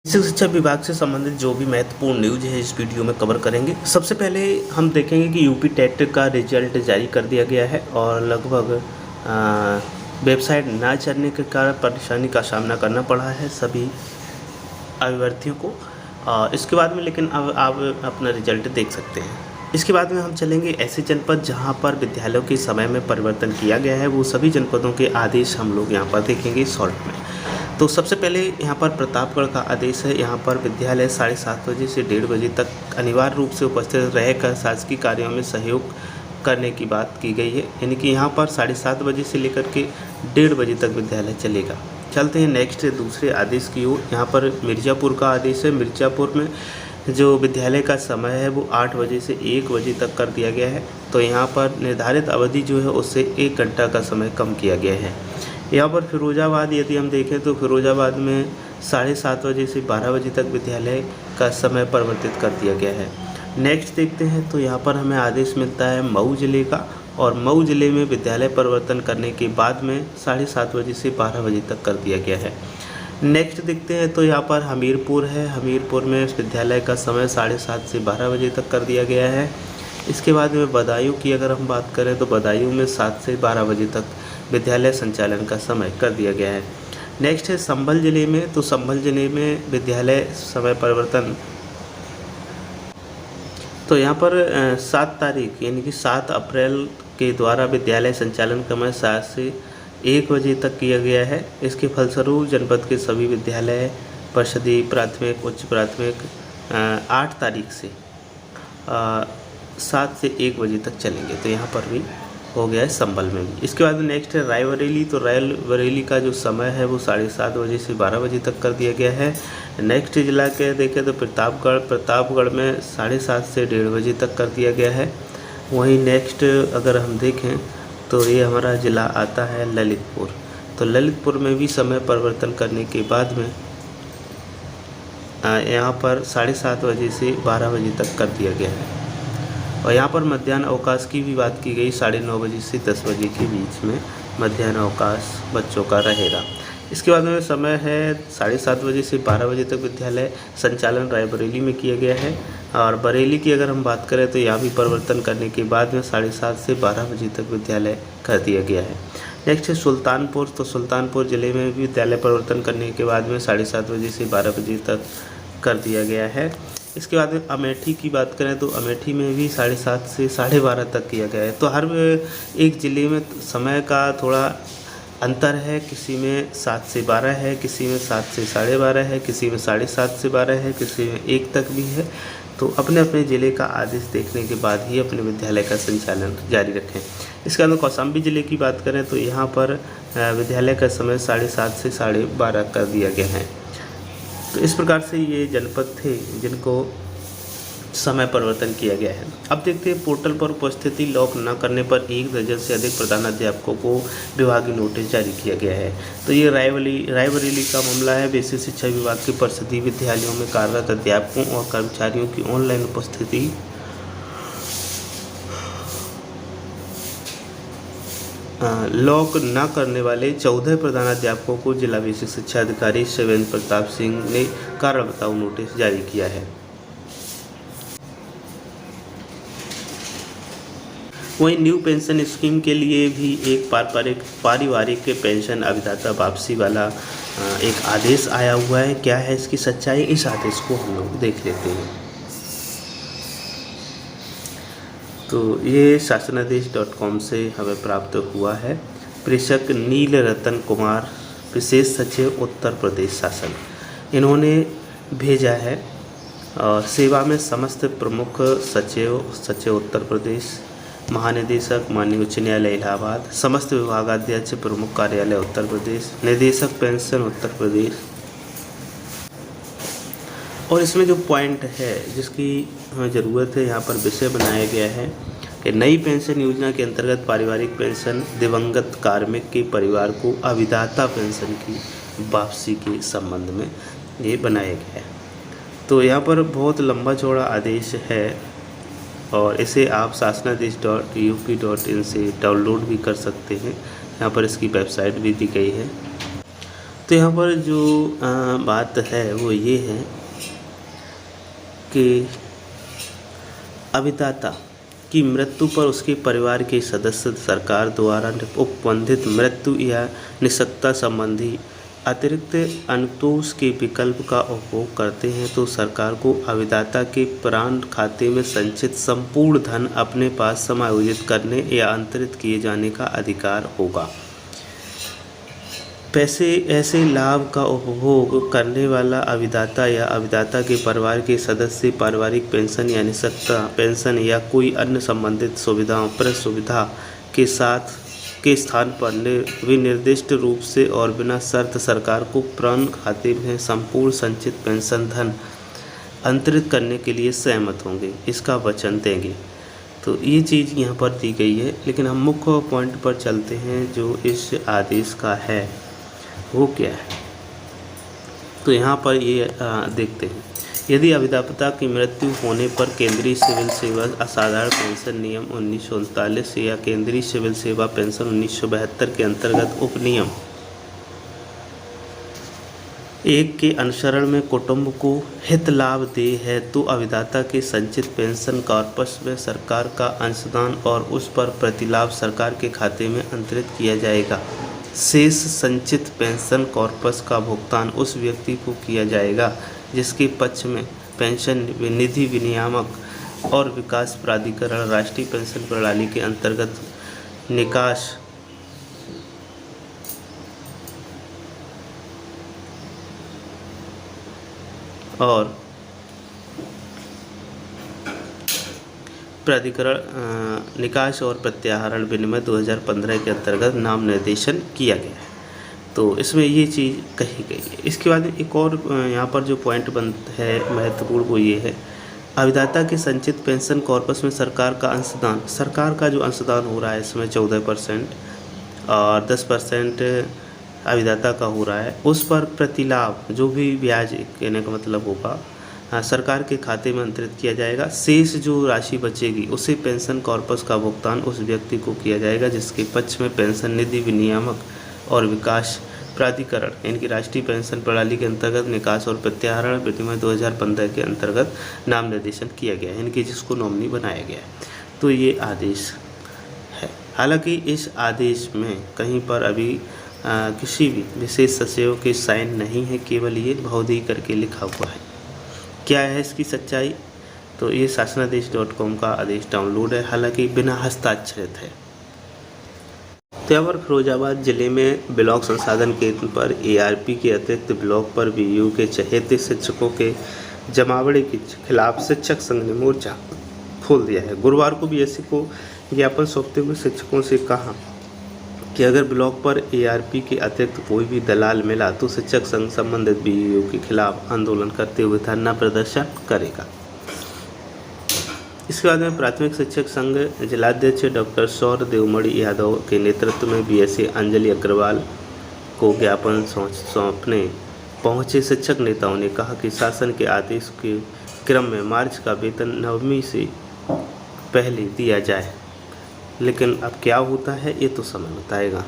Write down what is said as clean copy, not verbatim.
Basic शिक्षा विभाग से संबंधित जो भी महत्वपूर्ण न्यूज है इस वीडियो में कवर करेंगे। सबसे पहले हम देखेंगे कि यूपी टेट का रिजल्ट जारी कर दिया गया है और लगभग वेबसाइट ना चलने के कारण परेशानी का सामना करना पड़ा है सभी अभ्यर्थियों को। इसके बाद में लेकिन अब आप अपना रिजल्ट देख सकते हैं। इसके बाद में हम चलेंगे ऐसे जनपद जहां पर विद्यालयों के समय में परिवर्तन किया गया है, वो सभी जनपदों के आदेश हम लोग यहां पर देखेंगे शॉर्ट में। तो सबसे पहले यहाँ पर प्रतापगढ़ का आदेश है। यहाँ पर विद्यालय 7:30 बजे से 1:30 बजे तक अनिवार्य रूप से उपस्थित रहकर शासकीय कार्यों में सहयोग करने की बात की गई है, यानी कि यहाँ पर 7:30 बजे से लेकर के 1:30 बजे तक विद्यालय चलेगा। चलते हैं नेक्स्ट दूसरे आदेश की ओर। यहाँ पर मिर्ज़ापुर का आदेश है। मिर्ज़ापुर में जो विद्यालय का समय है वो 8 बजे से 1 बजे तक कर दिया गया है। तो यहाँ पर निर्धारित अवधि जो है उससे 1 घंटा का समय कम किया गया है। यहाँ पर फिरोजाबाद यदि हम देखें तो फिरोजाबाद में 7:30 बजे से 12 बजे तक विद्यालय का समय परिवर्तित कर दिया गया है। नेक्स्ट देखते हैं तो यहाँ पर हमें आदेश मिलता है मऊ ज़िले का, और मऊ ज़िले में विद्यालय परिवर्तन करने के बाद में 7:30 बजे से 12 बजे तक कर दिया गया है। नेक्स्ट देखते हैं तो यहाँ पर हमीरपुर है। हमीरपुर में विद्यालय का समय 7:30 से 12 बजे तक कर दिया गया है। इसके बाद में बदायूं की अगर हम बात करें तो बदायूं में 7 से 12 बजे तक विद्यालय संचालन का समय कर दिया गया है। नेक्स्ट है संभल जिले में। तो संभल जिले में विद्यालय समय परिवर्तन, तो यहाँ पर 7 तारीख यानी कि 7 अप्रैल के द्वारा विद्यालय संचालन का समय 7 से 1 बजे तक किया गया है। इसके फलस्वरूप जनपद के सभी विद्यालय परिषदीय प्राथमिक उच्च प्राथमिक 8 तारीख से 7 से 1 बजे तक चलेंगे। तो यहाँ पर भी हो गया है संभल में भी। इसके बाद नेक्स्ट है रायबरेली। तो रायबरेली का जो समय है वो 7:30 बजे से 12 बजे तक कर दिया गया है। नेक्स्ट जिला के देखें तो प्रतापगढ़ में 7:30 से 1:30 बजे तक कर दिया गया है। वहीं नेक्स्ट अगर हम देखें तो ये हमारा ज़िला आता है ललितपुर। तो ललितपुर में भी समय परिवर्तन करने के बाद में यहाँ पर 7:30 बजे से 12 बजे तक कर दिया गया है। और यहाँ पर मध्याह्न अवकाश की भी बात की गई। 9:30 बजे से 10 बजे के बीच में मध्याह्न अवकाश बच्चों का रहेगा। इसके बाद में समय है 7:30 बजे से 12 बजे तक विद्यालय संचालन रायबरेली में किया गया है। और बरेली की अगर हम बात करें तो यहाँ भी परिवर्तन करने के बाद में 7:30 से 12 बजे तक विद्यालय कर दिया गया है। नेक्स्ट है सुल्तानपुर। तो सुल्तानपुर ज़िले में भी विद्यालय परिवर्तन करने के बाद में 7:30 बजे से 12 बजे तक कर दिया गया है। इसके बाद में अमेठी की बात करें तो अमेठी में भी 7:30 से 12:30 तक किया गया है। तो हर एक ज़िले में समय का थोड़ा अंतर है। किसी में 7 से 12 है, किसी में 7 से 12:30 है, किसी में 7:30 से 12 है, किसी में 1 तक भी है। तो अपने अपने ज़िले का आदेश देखने के बाद ही अपने विद्यालय का संचालन जारी रखें। इसके अंदर कौशाम्बी ज़िले की बात करें तो यहाँ पर विद्यालय का समय 7:30 से 12:30 कर दिया गया है। तो इस प्रकार से ये जनपद थे जिनको समय परिवर्तन किया गया है। अब देखते हैं पोर्टल पर उपस्थिति लॉक न करने पर 1 दर्जन से अधिक प्रधानाध्यापकों को विभागीय नोटिस जारी किया गया है। तो ये रायबरेली का मामला है। बेसिक शिक्षा विभाग के परिषदीय विद्यालयों में कार्यरत अध्यापकों और कर्मचारियों की ऑनलाइन उपस्थिति लॉक न करने वाले 14 प्रधानाध्यापकों को जिला बेसिक शिक्षा अधिकारी शिवेंद्र प्रताप सिंह ने कारण बताओ नोटिस जारी किया है। वहीं न्यू पेंशन स्कीम के लिए भी एक पारिवारिक पेंशन अभिदाता वापसी वाला एक आदेश आया हुआ है। क्या है इसकी सच्चाई, इस आदेश को हम लोग देख लेते हैं। तो ये शासनादेश.com से हमें प्राप्त हुआ है। प्रेषक नील रतन कुमार, विशेष सचिव उत्तर प्रदेश शासन, इन्होंने भेजा है। और सेवा में समस्त प्रमुख सचिव उत्तर प्रदेश, महानिदेशक माननीय उच्च न्यायालय इलाहाबाद, समस्त विभागाध्यक्ष प्रमुख कार्यालय उत्तर प्रदेश, निदेशक पेंशन उत्तर प्रदेश। और इसमें जो पॉइंट है जिसकी हमें ज़रूरत है, यहाँ पर विषय बनाया गया है कि नई पेंशन योजना के अंतर्गत पारिवारिक पेंशन दिवंगत कार्मिक के परिवार को अभिदाता पेंशन की वापसी के संबंध में ये बनाया गया है। तो यहाँ पर बहुत लंबा चौड़ा आदेश है और इसे आप शासनादेश.up.in से डाउनलोड भी कर सकते हैं। यहाँ पर इसकी वेबसाइट भी दी गई है। तो यहाँ पर जो बात है वो ये है कि अभिदाता की मृत्यु पर उसके परिवार के सदस्य सरकार द्वारा उपबंधित मृत्यु या निःशक्तता संबंधी अतिरिक्त अनुतोष के विकल्प का उपभोग करते हैं तो सरकार को अभिदाता के प्राण खाते में संचित संपूर्ण धन अपने पास समायोजित करने या अंतरित किए जाने का अधिकार होगा। ऐसे लाभ का उपभोग करने वाला अभिदाता या अभिदाता के परिवार के सदस्य पारिवारिक पेंशन या निःशक्तता पेंशन या कोई अन्य संबंधित सुविधाओं सुविधा के स्थान पर विनिर्दिष्ट रूप से और बिना शर्त सरकार को प्राण खाते में संपूर्ण संचित पेंशन धन अंतरित करने के लिए सहमत होंगे, इसका वचन देंगे। तो ये चीज़ यहाँ पर दी गई है। लेकिन हम मुख्य पॉइंट पर चलते हैं जो इस आदेश का है वो क्या है। तो यहाँ पर ये देखते हैं, यदि अभिदाता की मृत्यु होने पर केंद्रीय सिविल सेवा असाधारण पेंशन नियम 1939 या केंद्रीय सिविल सेवा पेंशन 1972 के अंतर्गत उपनियम 1 के अनुसरण में कुटुंब को हित लाभ दे है तो अभिदाता के संचित पेंशन कॉर्पस में सरकार का अंशदान और उस पर प्रतिलाभ सरकार के खाते में अंतरित किया जाएगा। शेष संचित पेंशन कॉर्पस का भुगतान उस व्यक्ति को किया जाएगा जिसके पक्ष में पेंशन निधि विनियामक और विकास प्राधिकरण राष्ट्रीय पेंशन प्रणाली के अंतर्गत निकास और प्राधिकरण निकास और प्रत्याहरण विनिमय 2015 के अंतर्गत नाम निर्देशन किया गया है। तो इसमें ये चीज़ कही गई है। इसके बाद एक और यहाँ पर जो पॉइंट है महत्वपूर्ण वो ये है, अभिदाता के संचित पेंशन कॉर्पस में सरकार का अंशदान। सरकार का जो अंशदान हो रहा है इसमें 14% और 10% अभिदाता का हो रहा है, उस पर प्रतिलाभ जो भी ब्याज कहने का मतलब होगा सरकार के खाते में अंतरित किया जाएगा। शेष जो राशि बचेगी उसे पेंशन कॉर्पस का भुगतान उस व्यक्ति को किया जाएगा जिसके पक्ष में पेंशन निधि विनियामक और विकास प्राधिकरण यानी कि राष्ट्रीय पेंशन प्रणाली के अंतर्गत निकास और प्रत्याहरण विनिमय 2015 के अंतर्गत नाम निर्देशन किया गया है, यानी कि जिसको नॉमिनी बनाया गया है। तो ये आदेश है। हालांकि इस आदेश में कहीं पर अभी किसी भी विशेष सचिव के साइन नहीं है, केवल ये भौदी करके लिखा हुआ है। क्या है इसकी सच्चाई? तो ये शासनादेश.com का आदेश डाउनलोड है, हालांकि बिना हस्ताक्षरित है। तो यहाँ पर फिरोजाबाद जिले में ब्लॉक संसाधन केंद्र पर ARP के अतिरिक्त ब्लॉक पर BU के चहेते शिक्षकों के जमावड़े के खिलाफ शिक्षक संघ ने मोर्चा खोल दिया है। गुरुवार को BSc को ज्ञापन सौंपते हुए शिक्षकों से कहा कि अगर ब्लॉक पर ARP के अतिरिक्त कोई भी दलाल मिला तो शिक्षक संघ संबंधित BU के खिलाफ आंदोलन करते हुए धरना प्रदर्शन करेगा। इसके बाद में प्राथमिक शिक्षक संघ जिलाध्यक्ष डॉक्टर सौर देवमणि यादव के नेतृत्व में BSc अंजलि अग्रवाल को ज्ञापन सौंपने पहुंचे शिक्षक नेताओं ने कहा कि शासन के आदेश के क्रम में मार्च का वेतन 9वीं से पहले दिया जाए, लेकिन अब क्या होता है ये तो समय बताएगा।